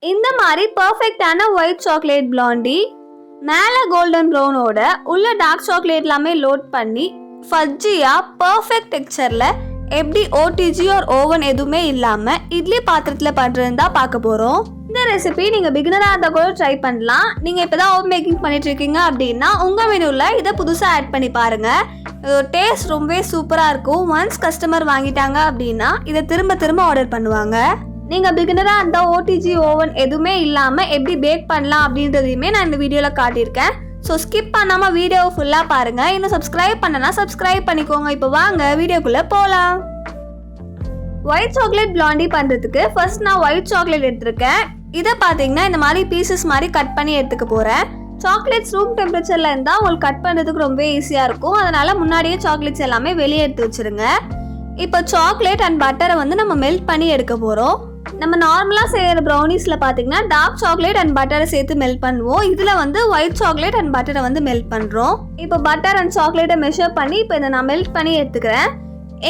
இந்த மாதிரி பர்ஃபெக்டான ஒயிட் சாக்லேட் பிளாண்டி மேலே கோல்டன் ப்ரௌனோட உள்ள டார்க் சாக்லேட் எல்லாமே லோட் பண்ணி ஃபஜ்ஜியாக பர்ஃபெக்ட் டெக்ஸ்சரில் எப்படி ஓடிஜி ஆர் ஓவன் எதுவுமே இல்லாமல் இட்லி பாத்திரத்தில் பண்ணுறதுன்னு தான் பார்க்க போகிறோம். இந்த ரெசிபி நீங்கள் பிகினராக இருந்தால் கூட ட்ரை பண்ணலாம். நீங்கள் இப்போ தான் ஹோம் மேக்கிங் பண்ணிட்டுருக்கீங்க அப்படின்னா உங்கள் மெனுவில் இதை புதுசாக ஆட் பண்ணி பாருங்கள். இதோட டேஸ்ட் ரொம்பவே சூப்பராக இருக்கும். ஒன்ஸ் கஸ்டமர் வாங்கிட்டாங்க அப்படின்னா இதை திரும்ப திரும்ப ஆர்டர் பண்ணுவாங்க. நீங்கள் பிகினராக இருந்தால் ஓடிஜி ஓவன் எதுவுமே இல்லாமல் எப்படி பேக் பண்ணலாம் அப்படின்றதையுமே நான் இந்த வீடியோவில் காட்டியிருக்கேன். ஸோ ஸ்கிப் பண்ணாமல் வீடியோவை ஃபுல்லாக பாருங்கள். இன்னும் சப்ஸ்கிரைப் பண்ணனா சப்ஸ்கிரைப் பண்ணிக்கோங்க. இப்போ வாங்க வீடியோக்குள்ளே போகலாம். ஒயிட் சாக்லேட் பிளாண்டி பண்ணுறதுக்கு ஃபர்ஸ்ட் நான் ஒயிட் சாக்லேட் எடுத்திருக்கேன். இதை பார்த்தீங்கன்னா இந்த மாதிரி பீசஸ் மாதிரி கட் பண்ணி எடுத்துக்க போகிறேன். சாக்லேட்ஸ் ரூம் டெம்பரேச்சரில் இருந்தால் உங்களுக்கு கட் பண்ணுறதுக்கு ரொம்ப ஈஸியாக இருக்கும். அதனால் முன்னாடியே சாக்லேட்ஸ் எல்லாமே வெளியே எடுத்து வச்சுருங்க. இப்போ சாக்லேட் அண்ட் பட்டரை வந்து நம்ம மெல்ட் பண்ணி எடுக்க போகிறோம். நம்ம நார்மலாக செய்கிற ப்ரௌனிஸில் பார்த்தீங்கன்னா டார்க் சாக்லேட் அண்ட் பட்டரை சேர்த்து மெல்ட் பண்ணுவோம். இதில் வந்து ஒயிட் சாக்லேட் அண்ட் பட்டரை வந்து மெல்ட் பண்ணுறோம். இப்போ பட்டர் அண்ட் சாக்லேட்டை மெஷர் பண்ணி இப்போ இதை நான் மெல்ட் பண்ணி எடுத்துக்கிறேன்.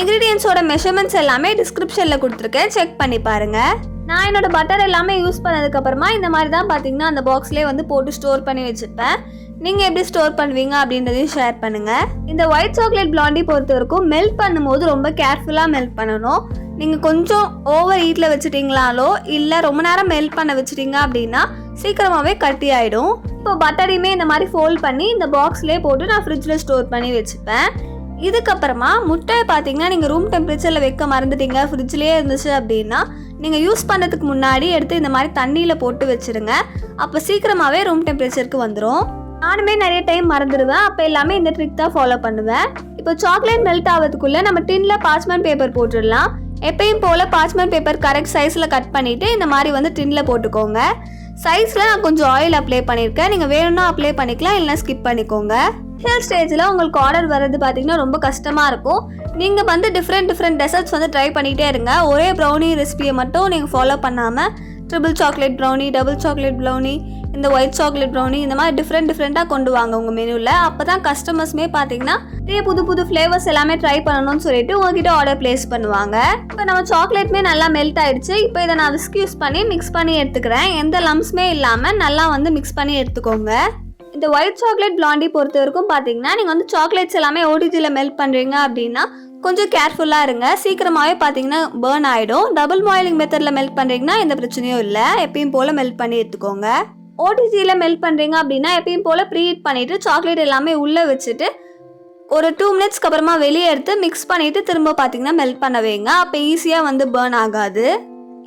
இன்க்ரீடியன்ஸோட மெஷர்மெண்ட்ஸ் எல்லாமே டிஸ்கிரிப்ஷனில் கொடுத்துருக்கேன், செக் பண்ணி பாருங்கள். நான் என்னோட பட்டர் எல்லாமே யூஸ் பண்ணதுக்கப்புறமா இந்த மாதிரி தான் பார்த்தீங்கன்னா அந்த பாக்ஸ்லேயே வந்து போட்டு ஸ்டோர் பண்ணி வச்சுருப்பேன். நீங்கள் எப்படி ஸ்டோர் பண்ணுவீங்க அப்படின்றதையும் ஷேர் பண்ணுங்கள். இந்த ஒயிட் சாக்லேட் பிளாண்டி பொறுத்த வரைக்கும் மெல்ட் பண்ணும்போது ரொம்ப கேர்ஃபுல்லாக மெல்ட் பண்ணணும். நீங்கள் கொஞ்சம் ஓவர் ஹீட்டில் வச்சுட்டிங்களாலோ இல்லை ரொம்ப நேரம் மெல்ட் பண்ண வச்சுட்டிங்க அப்படின்னா சீக்கிரமாகவே கட்டி ஆகிடும். இப்போ பட்டரையுமே இந்த மாதிரி ஃபோல்ட் பண்ணி இந்த பாக்ஸ்லேயே போட்டு நான் ஃப்ரிட்ஜில் ஸ்டோர் பண்ணி வச்சுப்பேன். இதுக்கப்புறமா முட்டையை பார்த்தீங்கன்னா நீங்கள் ரூம் டெம்பரேச்சரில் வைக்க மறந்துட்டீங்க, ஃப்ரிட்ஜ்லேயே இருந்துச்சு அப்படின்னா நீங்கள் யூஸ் பண்ணுறதுக்கு முன்னாடி எடுத்து இந்த மாதிரி தண்ணியில் போட்டு வச்சுருங்க. அப்போ சீக்கிரமாகவே ரூம் டெம்பரேச்சருக்கு வந்துடும். நானுமே நிறைய டைம் மறந்துடுவேன். அப்போ எல்லாமே இந்த ட்ரிக் தான் ஃபாலோ பண்ணுவேன். இப்போ சாக்லேட் மெல்ட் ஆகிறதுக்குள்ளே நம்ம டின்ல பார்ச்மெண்ட் பேப்பர் போட்டுடலாம். எப்பயும் போல் பார்ச்மெண்ட் பேப்பர் கரெக்ட் சைஸில் கட் பண்ணிவிட்டு இந்த மாதிரி வந்து டின்ல போட்டுக்கோங்க. சைஸில் நான் கொஞ்சம் ஆயில் அப்ளை பண்ணியிருக்கேன். நீங்கள் வேணும்னா அப்ளை பண்ணிக்கலாம், இல்லைனா ஸ்கிப் பண்ணிக்கோங்க. இனிஷியல் ஸ்டேஜில் உங்களுக்கு ஆர்டர் வர்றது பார்த்தீங்கன்னா ரொம்ப கஷ்டமாக இருக்கும். நீங்கள் வந்து டிஃப்ரெண்ட் டெசர்ட்ஸ் வந்து ட்ரை பண்ணிகிட்டே இருங்க. ஒரே ப்ரௌனி ரெசிபியை மட்டும் நீங்கள் ஃபாலோ பண்ணாமல் triple chocolate brownie, double chocolate brownie, இந்த ஒயிட் சாக்லேட் ப்ரௌனி இந்த மாதிரி டிஃப்ரெண்ட்டாக கொண்டு வாங்க உங்கள் மெனுவில். அப்போ தான் கஸ்டமர்ஸுமே பார்த்தீங்கன்னா நிறைய புது ஃப்ளேவர்ஸ் எல்லாமே ட்ரை பண்ணணும்னு சொல்லிட்டு உங்ககிட்ட ஆர்டர் பிளேஸ் பண்ணுவாங்க. இப்போ நம்ம சாக்லேட்டுமே நல்லா மெல்ட் ஆகிடுச்சு. இப்போ இதை நான் விஸ்க் யூஸ் பண்ணி மிக்ஸ் பண்ணி எடுத்துக்கிறேன். எந்த லம்ஸ்மே இல்லாமல் நல்லா வந்து மிக்ஸ் பண்ணி எடுத்துக்கோங்க. இந்த ஒயிட் சாக்லேட் பிளாண்டி பொறுத்த வரைக்கும் பார்த்தீங்கன்னா நீங்கள் வந்து சாக்லேட்ஸ் எல்லாமே ஓடிஜியில் மெல்ட் பண்ணுறீங்க அப்படின்னா கொஞ்சம் கேர்ஃபுல்லாக இருங்க. சீக்கிரமாகவே பார்த்தீங்கன்னா பேர்ன் ஆகிடும். டபுள் பாயிலிங் மெத்தடில் மெல்ட் பண்ணுறீங்கன்னா எந்த பிரச்சனையும் இல்லை. எப்பயும் போல் மெல்ட் பண்ணி எடுத்துக்கோங்க. ஓடிஜியில் மெல்ட் பண்ணுறீங்க அப்படின்னா எப்பயும் போல் ப்ரீஹீட் பண்ணிவிட்டு சாக்லேட் எல்லாமே உள்ளே வச்சுட்டு ஒரு 2 மினிட்ஸ்க்கு அப்புறமா வெளியே எடுத்து மிக்ஸ் பண்ணிவிட்டு திரும்ப பார்த்தீங்கன்னா மெல்ட் பண்ண வைங்க. அப்போ ஈஸியாக வந்து பேர்ன் ஆகாது.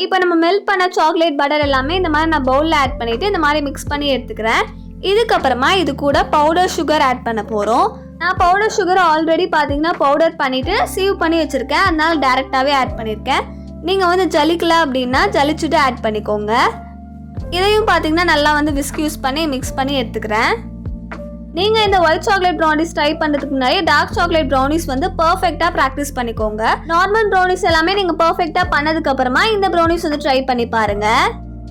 இப்போ நம்ம மெல்ட் பண்ண சாக்லேட் பட்டர் எல்லாமே இந்த மாதிரி நான் பவுலில் ஆட் பண்ணிவிட்டு இந்த மாதிரி மிக்ஸ் பண்ணி எடுத்துக்கிறேன். இதுக்கப்புறமா இது கூட பவுடர் சுகர் ஆட் பண்ண போகிறோம். நான் பவுடர் சுகரை ஆல்ரெடி பார்த்தீங்கன்னா பவுடர் பண்ணிவிட்டு சீவ் பண்ணி வச்சுருக்கேன். அதனால டேரெக்டாகவே ஆட் பண்ணியிருக்கேன். நீங்கள் வந்து ஜலிக்கல அப்படின்னா ஜலிச்சுட்டு ஆட் பண்ணிக்கோங்க. இதையும் பார்த்தீங்கன்னா நல்லா வந்து விஸ்க் யூஸ் பண்ணி மிக்ஸ் பண்ணி எடுத்துக்கிறேன். நீங்கள் இந்த ஒயிட் சாக்லேட் ப்ரௌனிஸ் ட்ரை பண்ணுறதுக்கு முன்னாடி டார்க் சாக்லேட் ப்ரௌனிஸ் வந்து பர்ஃபெக்டாக ப்ராக்டிஸ் பண்ணிக்கோங்க. நார்மல் ப்ரௌனிஸ் எல்லாமே நீங்கள் பர்ஃபெக்டாக பண்ணதுக்கப்புறமா இந்த ப்ரௌனிஸ் வந்து ட்ரை பண்ணி பாருங்கள்.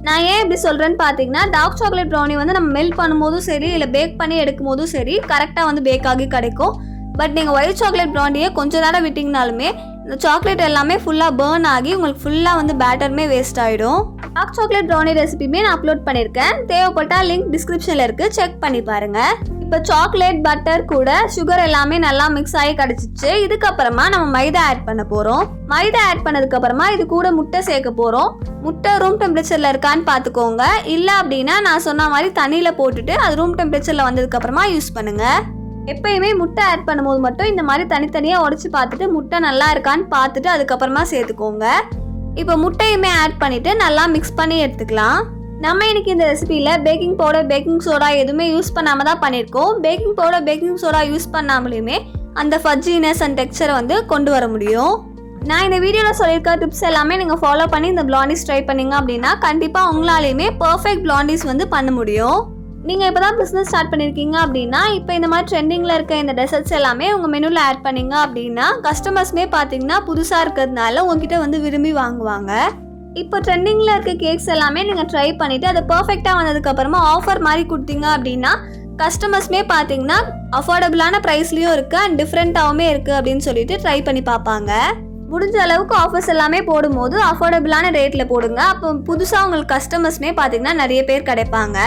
நான் ஏன் இப்படி சொல்கிறேன்னு பார்த்தீங்கன்னா டார்க் சாக்லேட் ப்ரௌனி வந்து நம்ம மெல்ட் பண்ணும்போதும் சரி இல்லை பேக் பண்ணி எடுக்கும் போதும் சரி கரெக்டாக வந்து பேக் ஆகி கிடைக்கும். பட் நீங்கள் ஒயிட் சாக்லேட் ப்ரௌனியை கொஞ்சம் நேரம் விட்டிங்கனாலுமே இந்த சாக்லேட் எல்லாமே ஃபுல்லாக பேர்ன் ஆகி உங்களுக்கு ஃபுல்லாக வந்து பேட்டருமே வேஸ்ட் ஆகிடும். டார்க் சாக்லேட் ப்ரௌனி ரெசிபியுமே நான் அப்லோட் பண்ணியிருக்கேன். தேவைப்பட்டால் லிங்க் டிஸ்கிரிப்ஷனில் இருக்குது, செக் பண்ணி பாருங்கள். இப்போ சாக்லேட் பட்டர் கூட சுகர் எல்லாமே நல்லா மிக்ஸ் ஆகி கிடச்சிச்சு. இதுக்கப்புறமா நம்ம மைதா ஆட் பண்ண போகிறோம். மைதா ஆட் பண்ணதுக்கப்புறமா இது கூட முட்டை சேர்க்க போகிறோம். முட்டை ரூம் டெம்பரேச்சரில் இருக்கான்னு பார்த்துக்கோங்க. இல்லை அப்படின்னா நான் சொன்ன மாதிரி தண்ணியில் போட்டுட்டு அது ரூம் டெம்பரேச்சரில் வந்ததுக்கப்புறமா யூஸ் பண்ணுங்கள். எப்பயுமே முட்டை ஆட் பண்ணும்போது மட்டும் இந்த மாதிரி தனித்தனியாக உடச்சி பார்த்துட்டு முட்டை நல்லா இருக்கான்னு பார்த்துட்டு அதுக்கப்புறமா சேர்த்துக்கோங்க. இப்போ முட்டையுமே ஆட் பண்ணிவிட்டு நல்லா மிக்ஸ் பண்ணி எடுத்துக்கலாம். நம்ம இன்னைக்கு இந்த ரெசிபியில் பேக்கிங் பவுடர், பேக்கிங் சோடா எதுவுமே யூஸ் பண்ணாமல் தான் பண்ணியிருக்கோம். Baking powder, baking soda use பண்ணாமலேயுமே அந்த ஃபஜ்ஜினஸ் அண்ட் டெக்ஸ்சரை வந்து கொண்டு வர முடியும். நான் இந்த வீடியோவில் சொல்லியிருக்க டிப்ஸ் எல்லாமே நீங்கள் ஃபாலோ பண்ணி இந்த பிளாண்டிஸ் ட்ரை பண்ணிங்க அப்படின்னா கண்டிப்பாக உங்களாலேயுமே பர்ஃபெக்ட் பிளாண்டிஸ் வந்து பண்ண முடியும். நீங்கள் இப்போ தான் பிஸ்னஸ் ஸ்டார்ட் பண்ணியிருக்கீங்க அப்படின்னா இப்போ இந்த மாதிரி ட்ரெண்டிங்கில் இருக்க இந்த டெசர்ட்ஸ் எல்லாமே உங்கள் மெனுவில் ஆட் பண்ணிங்க அப்படின்னா கஸ்டமர்ஸ்மே பார்த்தீங்கன்னா புதுசாக இருக்கிறதுனால உங்ககிட்ட வந்து விரும்பி வாங்குவாங்க. இப்போ ட்ரெண்டிங்கில் இருக்க கேக்ஸ் எல்லாமே நீங்கள் ட்ரை பண்ணிவிட்டு அது பர்ஃபெக்டாக வந்ததுக்கப்புறமா ஆஃபர் மாதிரி கொடுத்தீங்க அப்படின்னா கஸ்டமர்ஸ்மே பார்த்தீங்கன்னா அஃபோர்டபுளான ப்ரைஸ்லேயும் இருக்குது அண்ட் டிஃப்ரெண்ட்டாகவுமே இருக்குது அப்படின்னு சொல்லிட்டு ட்ரை பண்ணி பார்ப்பாங்க. முடிஞ்ச அளவுக்கு ஆஃபர்ஸ் எல்லாமே போடும்போது அஃபோர்டபுளான ரேட்டில் போடுங்க. அப்போ புதுசாக உங்களுக்கு கஸ்டமர்ஸ்மே பார்த்தீங்கன்னா நிறைய பேர் கிடைப்பாங்க.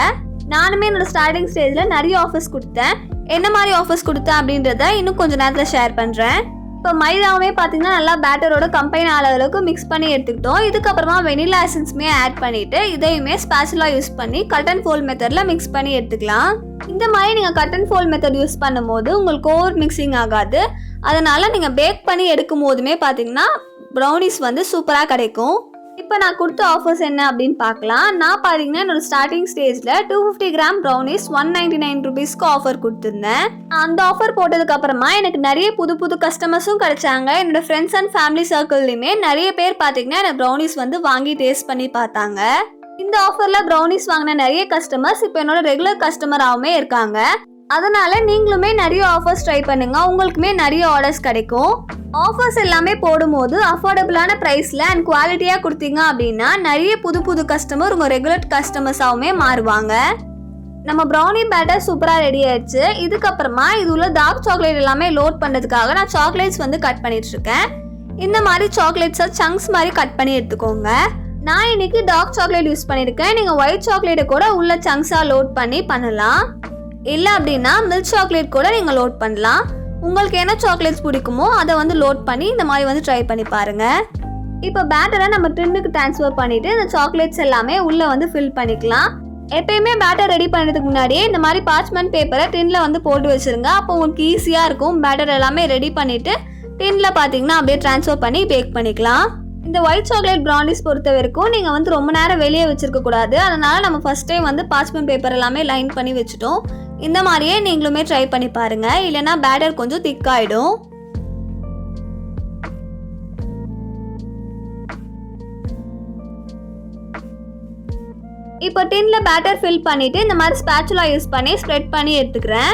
நானுமே என்னோட ஸ்டார்டிங் ஸ்டேஜில் நிறைய ஆஃபர்ஸ் கொடுத்தேன். என்ன மாதிரி ஆஃபர்ஸ் கொடுத்தேன் அப்படின்றத இன்னும் கொஞ்சம் நேரத்தில் ஷேர் பண்ணுறேன். இப்போ மைதாவுமே பார்த்தீங்கன்னா நல்லா பேட்டரோட கம்பைன் அளவுக்கு மிக்ஸ் பண்ணி எடுத்துக்கிட்டோம். இதுக்கப்புறமா வெனிலா எசன்ஸுமே ஆட் பண்ணிவிட்டு இதையுமே ஸ்பேச்சுலா யூஸ் பண்ணி கட் அண்ட் ஃபோல்ட் மெத்தடில் மிக்ஸ் பண்ணி எடுத்துக்கலாம். இந்த மாதிரி நீங்கள் cut and fold method use பண்ணும்போது உங்களுக்கு ஓவர் மிக்சிங் ஆகாது. அதனால் நீங்கள் பேக் பண்ணி எடுக்கும் போதுமே பார்த்தீங்கன்னா ப்ரௌனிஸ் வந்து சூப்பராக கிடைக்கும். இப்போ நான் கொடுத்த ஆஃபர்ஸ் என்ன அப்படின்னு பார்க்கலாம். நான் பார்த்தீங்கன்னா என்னோட ஸ்டார்டிங் ஸ்டேஜில் 250 கிராம் ப்ரௌனிஸ் 199 ருபீஸ்க்கு ஆஃபர் கொடுத்துருந்தேன். அந்த ஆஃபர் போட்டதுக்கு அப்புறமா எனக்கு நிறைய புது கஸ்டமர்ஸும் கிடைச்சாங்க. என்னோட ஃப்ரெண்ட்ஸ் அண்ட் ஃபேமிலி சர்க்கிள்லையுமே நிறைய பேர் பார்த்தீங்கன்னா எனக்கு ப்ரௌனிஸ் வந்து வாங்கி டேஸ்ட் பண்ணி பார்த்தாங்க. இந்த ஆஃபரில் ப்ரௌனிஸ் வாங்கின நிறைய கஸ்டமர்ஸ் இப்போ என்னோட ரெகுலர் கஸ்டமராகவுமே இருக்காங்க. அதனால நீங்களுமே நிறைய ஆஃபர்ஸ் ட்ரை பண்ணுங்க, உங்களுக்குமே நிறைய ஆர்டர்ஸ் கிடைக்கும். ஆஃபர்ஸ் எல்லாமே போடும்போது அஃபோர்டபுளான ப்ரைஸில் அண்ட் குவாலிட்டியாக கொடுத்தீங்க அப்படின்னா நிறைய புது கஸ்டமர் உங்கள் ரெகுலர் கஸ்டமர்ஸாகவுமே மாறுவாங்க. நம்ம ப்ரௌனி பேட்டர் சூப்பராக ரெடி ஆயிடுச்சு. இதுக்கப்புறமா இது உள்ள டார்க் சாக்லேட் எல்லாமே லோட் பண்ணுறதுக்காக நான் சாக்லேட்ஸ் வந்து கட் பண்ணிட்டு இருக்கேன். இந்த மாதிரி சாக்லேட்ஸை சங்க்ஸ் மாதிரி கட் பண்ணி எடுத்துக்கோங்க. நான் இன்னைக்கு டார்க் சாக்லேட் யூஸ் பண்ணியிருக்கேன். நீங்கள் ஒயிட் சாக்லேட்டை கூட உள்ள சங்க்ஸாக லோட் பண்ணலாம். இல்லை அப்படின்னா மில்க் சாக்லேட் கூட நீங்கள் லோட் பண்ணலாம். உங்களுக்கு என்ன சாக்லேட்ஸ் பிடிக்குமோ அதை வந்து லோட் பண்ணி இந்த மாதிரி வந்து ட்ரை பண்ணி பாருங்கள். இப்போ பேட்டரை நம்ம டின்னுக்கு ட்ரான்ஸ்ஃபர் பண்ணிவிட்டு இந்த சாக்லேட்ஸ் எல்லாமே உள்ளே வந்து ஃபில் பண்ணிக்கலாம். எப்பயுமே பேட்டர் ரெடி பண்ணுறதுக்கு முன்னாடியே இந்த மாதிரி பார்ச்மெண்ட் பேப்பரை டின்னில் வந்து போட்டு வச்சுருங்க. அப்போ உங்களுக்கு ஈஸியாக இருக்கும். பேட்டர் எல்லாமே ரெடி பண்ணிவிட்டு டின்னில் பார்த்தீங்கன்னா அப்படியே ட்ரான்ஸ்ஃபர் பண்ணி பேக் பண்ணிக்கலாம். இந்த ஒயிட் சாக்லேட் ப்ரௌனிஸ் பொறுத்த வரைக்கும் நீங்கள் வந்து ரொம்ப நேரம் வெளியே வச்சிருக்க கூடாது. அதனால் நம்ம ஃபஸ்ட் டைம் வந்து பார்ச்மெண்ட் பேப்பர் எல்லாமே லைன் பண்ணி வச்சுட்டோம். இந்த மாதிரியே நீங்களுமே ட்ரை பண்ணி பாருங்கள், இல்லைனா பேட்டர் கொஞ்சம் திக்காயிடும். இப்போ டின்ல பேட்டர் ஃபில் பண்ணிட்டு இந்த மாதிரி ஸ்பேச்சுலா யூஸ் பண்ணி ஸ்ப்ரெட் பண்ணி எடுத்துக்கிறேன்.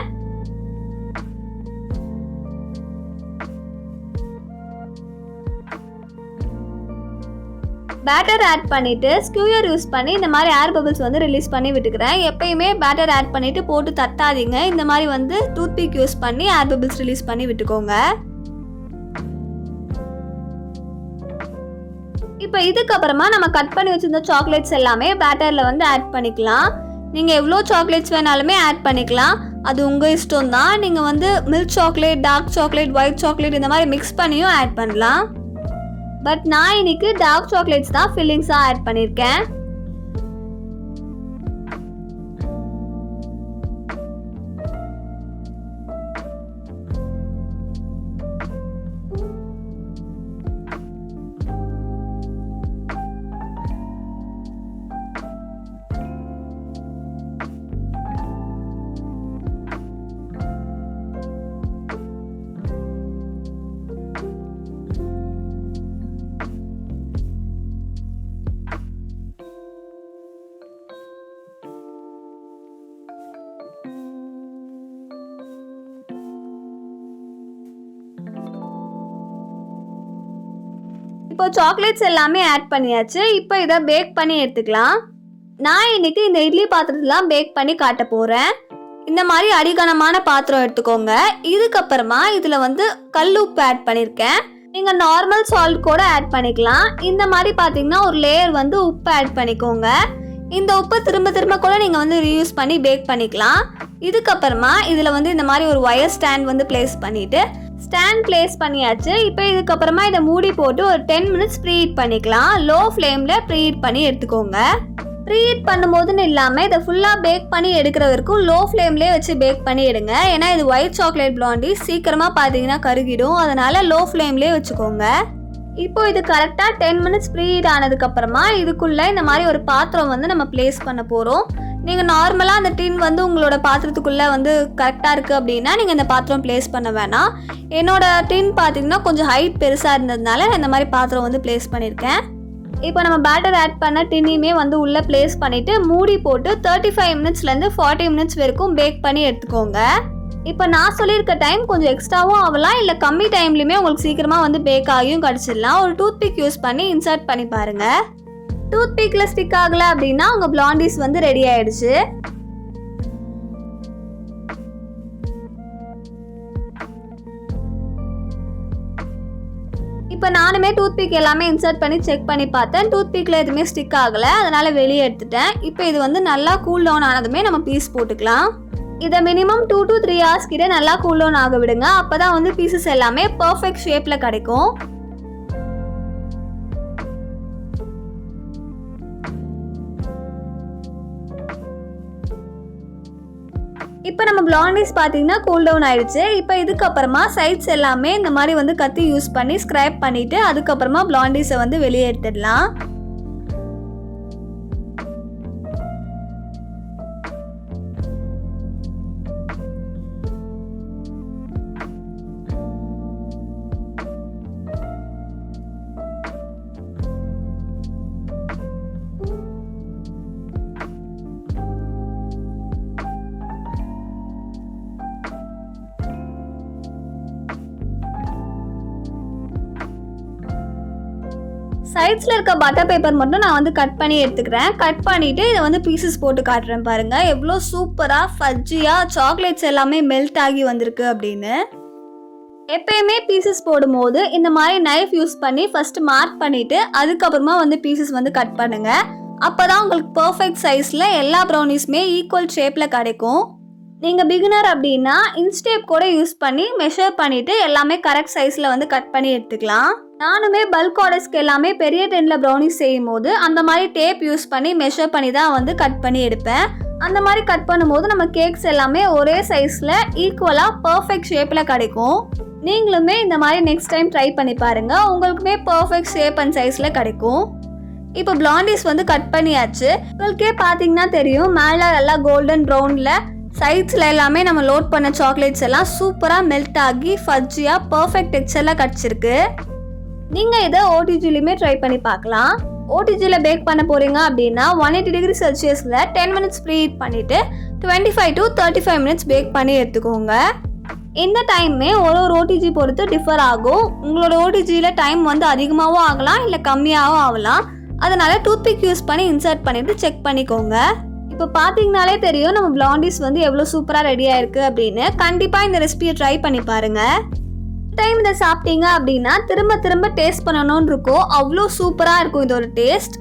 பேட்டர் ஆட் பண்ணிட்டு ஸ்கியூயர் யூஸ் பண்ணி இந்த மாதிரி ஏர் பபிள்ஸ் வந்து ரிலீஸ் பண்ணி விட்டுக்கிறேன். எப்பயுமே பேட்டர் ஆட் பண்ணிட்டு போட்டு தட்டாதீங்க. இந்த மாதிரி வந்து டூத்பிக் யூஸ் பண்ணி ஏர் பபிள்ஸ் ரிலீஸ் பண்ணி விட்டுக்கோங்க. இப்போ இதுக்கப்புறமா நம்ம கட் பண்ணி வச்சிருந்த சாக்லேட்ஸ் எல்லாமே பேட்டரில் வந்து ஆட் பண்ணிக்கலாம். நீங்கள் எவ்வளோ சாக்லேட்ஸ் வேணாலுமே ஆட் பண்ணிக்கலாம், அது உங்கள் இஷ்டம் தான். நீங்கள் வந்து milk chocolate, dark chocolate, white chocolate இந்த மாதிரி மிக்ஸ் பண்ணியும் ஆட் பண்ணலாம். பட் நான் இன்னைக்கு டார்க் சாக்லேட்ஸ் தான் ஃபில்லிங்ஸாக ஆட் பண்ணியிருக்கேன். இப்போ சாக்லேட்ஸ் எல்லாமே ஆட் பண்ணியாச்சு. இப்போ இதை பேக் பண்ணி எடுத்துக்கலாம். நான் இன்னைக்கு இந்த இட்லி பாத்திரத்தெல்லாம் பேக் பண்ணி காட்ட போகிறேன். இந்த மாதிரி அடிகனமான பாத்திரம் எடுத்துக்கோங்க. இதுக்கப்புறமா இதில் வந்து கல் உப்பு ஆட் பண்ணியிருக்கேன். நீங்கள் நார்மல் சால்ட் கூட ஆட் பண்ணிக்கலாம். இந்த மாதிரி பார்த்தீங்கன்னா ஒரு லேயர் வந்து உப்பு ஆட் பண்ணிக்கோங்க. இந்த உப்பை திரும்ப கூட நீங்கள் வந்து ரீயூஸ் பண்ணி பேக் பண்ணிக்கலாம். இதுக்கப்புறமா இதில் வந்து இந்த மாதிரி ஒரு ஒயர் ஸ்டாண்ட் வந்து பிளேஸ் பண்ணிவிட்டு ஸ்டாண்ட் பிளேஸ் பண்ணியாச்சு. இப்போ இதுக்கப்புறமா இதை மூடி போட்டு ஒரு 10 மினிட்ஸ் ப்ரீஹீட் பண்ணிக்கலாம். லோ ஃப்ளேமில் ப்ரீஹீட் பண்ணி எடுத்துக்கோங்க. ப்ரீஹீட் பண்ணும்போதுன்னு இல்லாமல் இதை ஃபுல்லாக பேக் பண்ணி எடுக்கிற வரைக்கும் லோ ஃப்ளேம்லேயே வச்சு பேக் பண்ணி எடுங்க. ஏன்னா இது ஒயிட் சாக்லேட் ப்ளாண்டி சீக்கிரமாக பார்த்தீங்கன்னா கருகிடும். அதனால் லோ ஃப்ளேம்லேயே வச்சுக்கோங்க. இப்போ இது கரெக்டாக 10 மினிட்ஸ் ப்ரீஹீட் ஆனதுக்கப்புறமா இதுக்குள்ளே இந்த மாதிரி ஒரு பாத்திரம் வந்து நம்ம பிளேஸ் பண்ண போகிறோம். நீங்கள் நார்மலாக அந்த டின் வந்து உங்களோட பாத்திரத்துக்குள்ளே வந்து கரெக்டாக இருக்குது அப்படின்னா நீங்கள் இந்த பாத்திரம் பிளேஸ் பண்ண வேணாம். என்னோடய டின் பார்த்தீங்கன்னா கொஞ்சம் ஹைட் பெருசாக இருந்ததுனால இந்த மாதிரி பாத்திரம் வந்து பிளேஸ் பண்ணியிருக்கேன். இப்போ நம்ம பேட்டர் ஆட் பண்ண டின்னையுமே வந்து உள்ளே பிளேஸ் பண்ணிவிட்டு மூடி போட்டு 35 மினிட்ஸ்லேருந்து 40 மினிட்ஸ் வரைக்கும் பேக் பண்ணி எடுத்துக்கோங்க. இப்போ நான் சொல்லியிருக்க டைம் கொஞ்சம் எக்ஸ்ட்ராவும் ஆகலாம், இல்லை கம்மி டைம்லையுமே உங்களுக்கு சீக்கிரமாக வந்து பேக் ஆகியும் கிடச்சிடலாம். ஒரு டூத்பிக் யூஸ் பண்ணி இன்சர்ட் பண்ணி பாருங்கள். டூத்பிக்கில் ஸ்டிக் ஆகலை அப்படின்னா உங்கள் பிளாண்டிஸ் வந்து ரெடி ஆயிடுச்சு. இப்போ இப்போ நானுமே டூத் பிக் எல்லாமே இன்சர்ட் பண்ணி செக் பண்ணி பார்த்தேன். டூத் பிக்கில் எதுவுமே ஸ்டிக் ஆகலை, அதனால் வெளியே எடுத்துட்டேன். இப்போ இது வந்து நல்லா கூல் டவுன் ஆனதுமே நம்ம பீஸ் போட்டுக்கலாம். இதை மினிமம் 2 to 3 hours கிட்ட நல்லா கூல் டவுன் ஆக விடுங்க. அப்போ தான் வந்து பீசஸ் எல்லாமே பர்ஃபெக்ட் ஷேப்பில் கிடைக்கும். இப்போ நம்ம பிளாண்டிஸ் பார்த்தீங்கன்னா கூல் டவுன் ஆயிடுச்சு. இப்போ இதுக்கப்புறமா சைட்ஸ் எல்லாமே இந்த மாதிரி வந்து கத்தி யூஸ் பண்ணி ஸ்க்ரைப் பண்ணிவிட்டு அதுக்கப்புறமா பிளாண்டிஸை வந்து வெளியே எடுத்துடலாம். சைட்ஸில் இருக்க பட்டர் பேப்பர் மட்டும் நான் வந்து கட் பண்ணி எடுத்துக்கிறேன். கட் பண்ணிவிட்டு இதை வந்து பீசஸ் போட்டு காட்டுறேன் பாருங்கள், எவ்வளோ சூப்பராக ஃபஜ்ஜியாக சாக்லேட்ஸ் எல்லாமே மெல்ட் ஆகி வந்திருக்கு அப்படின்னு. எப்பயுமே பீசஸ் போடும்போது இந்த மாதிரி நைஃப் யூஸ் பண்ணி ஃபஸ்ட்டு மார்க் பண்ணிவிட்டு அதுக்கப்புறமா வந்து பீசஸ் வந்து கட் பண்ணுங்கள். அப்போ தான் உங்களுக்கு பர்ஃபெக்ட் சைஸில் எல்லா ப்ரௌனிஸுமே ஈக்குவல் ஷேப்பில் கிடைக்கும். நீங்கள் பிகினர் அப்படின்னா இன்ஸ்டேப் கூட யூஸ் பண்ணி மெஷர் பண்ணிவிட்டு எல்லாமே கரெக்ட் சைஸில் வந்து கட் பண்ணி எடுத்துக்கலாம். நானுமே பல்க் ஆர்டர்ஸ்க்கு எல்லாமே பெரிய டென்னில் ப்ரௌனிஸ் செய்யும் போது அந்த மாதிரி டேப் யூஸ் பண்ணி மெஷர் பண்ணி தான் வந்து கட் பண்ணி எடுப்பேன். அந்த மாதிரி கட் பண்ணும்போது நம்ம கேக்ஸ் எல்லாமே ஒரே சைஸில் ஈக்குவலாக பர்ஃபெக்ட் ஷேப்பில் கிடைக்கும். நீங்களுமே இந்த மாதிரி நெக்ஸ்ட் டைம் ட்ரை பண்ணி பாருங்கள், உங்களுக்குமே பர்ஃபெக்ட் ஷேப் அண்ட் சைஸில் கிடைக்கும். இப்போ பிளாண்டிஸ் வந்து கட் பண்ணியாச்சு. உங்களுக்கே பார்த்தீங்கன்னா தெரியும், மேலே நல்லா கோல்டன் ப்ரௌனில் சைட்ஸில் எல்லாமே நம்ம லோட் பண்ண சாக்லேட்ஸ் எல்லாம் சூப்பராக மெல்ட் ஆகி ஃபஜ்ஜியாக பர்ஃபெக்ட் டெக்ஸ்சரில் கிடச்சிருக்கு. நீங்கள் இதை ஓடிஜிலையுமே ட்ரை பண்ணி பார்க்கலாம். ஓடிஜியில் பேக் பண்ண போகிறீங்க அப்படின்னா 180 டிகிரி செல்சியஸில் 10 minutes ப்ரீ ஹீட் பண்ணிவிட்டு 25 to 35 minutes பேக் பண்ணி எடுத்துக்கோங்க. இந்த டைமே ஒரு ஓடிஜி பொறுத்து டிஃபர் ஆகும். உங்களோட ஓடிஜியில் டைம் வந்து அதிகமாகவும் ஆகலாம் இல்லை கம்மியாகவும் ஆகலாம். அதனால் டூத்பிக் யூஸ் பண்ணி இன்சர்ட் பண்ணிவிட்டு செக் பண்ணிக்கோங்க. இப்போ பார்த்தீங்கனாலே தெரியும் நம்ம பிளாண்டிஸ் வந்து எவ்வளோ சூப்பராக ரெடி ஆயிருக்கு அப்படின்னு. கண்டிப்பாக இந்த ரெசிபியை ட்ரை பண்ணி பாருங்கள். டைம் இதை சாப்பிட்டீங்க அப்படின்னா திரும்ப திரும்ப டேஸ்ட் பண்ணணும்னு இருக்கும், அவ்வளோ சூப்பராக இருக்கும் இதோட டேஸ்ட்.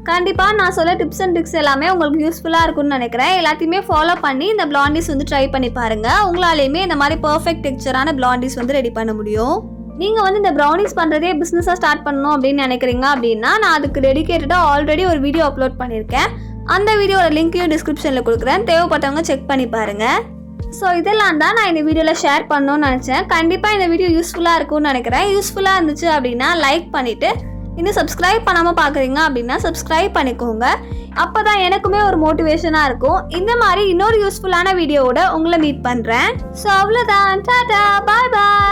கண்டிப்பாக நான் சொல்ல டிப்ஸ் அண்ட் ட்ரிக்ஸ் எல்லாமே உங்களுக்கு யூஸ்ஃபுல்லாக இருக்கும்னு நினைக்கிறேன். எல்லாத்தையுமே ஃபாலோ பண்ணி இந்த பிளாண்டிஸ் வந்து ட்ரை பண்ணி பாருங்கள். உங்களாலேயுமே இந்த மாதிரி பர்ஃபெக்ட் டெக்ஸ்சரான பிளாண்டிஸ் வந்து ரெடி பண்ண முடியும். நீங்கள் வந்து இந்த ப்ரௌனிஸ் பண்ணுறதே பிஸ்னஸாக ஸ்டார்ட் பண்ணணும் அப்படின்னு நினைக்கிறீங்க அப்படின்னா நான் அதுக்கு டெடிகேட்டடாக ஆல்ரெடி ஒரு வீடியோ அப்லோட் பண்ணியிருக்கேன். அந்த வீடியோட லிங்க்கையும் டிஸ்கிரிப்ஷனில் கொடுக்குறேன், தேவைப்பட்டவங்க செக் பண்ணி பாருங்கள். ஸோ இதெல்லாம் தான் நான் இந்த வீடியோவில் ஷேர் பண்ணணும்னு நினச்சேன். கண்டிப்பாக இந்த வீடியோ யூஸ்ஃபுல்லாக இருக்கும்னு நினைக்கிறேன். யூஸ்ஃபுல்லாக இருந்துச்சு அப்படின்னா லைக் பண்ணிவிட்டு, இன்னும் சப்ஸ்கிரைப் பண்ணாமல் பார்க்குறீங்க அப்படின்னா சப்ஸ்கிரைப் பண்ணிக்கோங்க. அப்போ தான் எனக்குமே ஒரு மோட்டிவேஷனாக இருக்கும். இந்த மாதிரி இன்னொரு யூஸ்ஃபுல்லான வீடியோவோட உங்களை மீட் பண்ணுறேன். ஸோ அவ்வளோதான், டாடா, பாய் பாய்.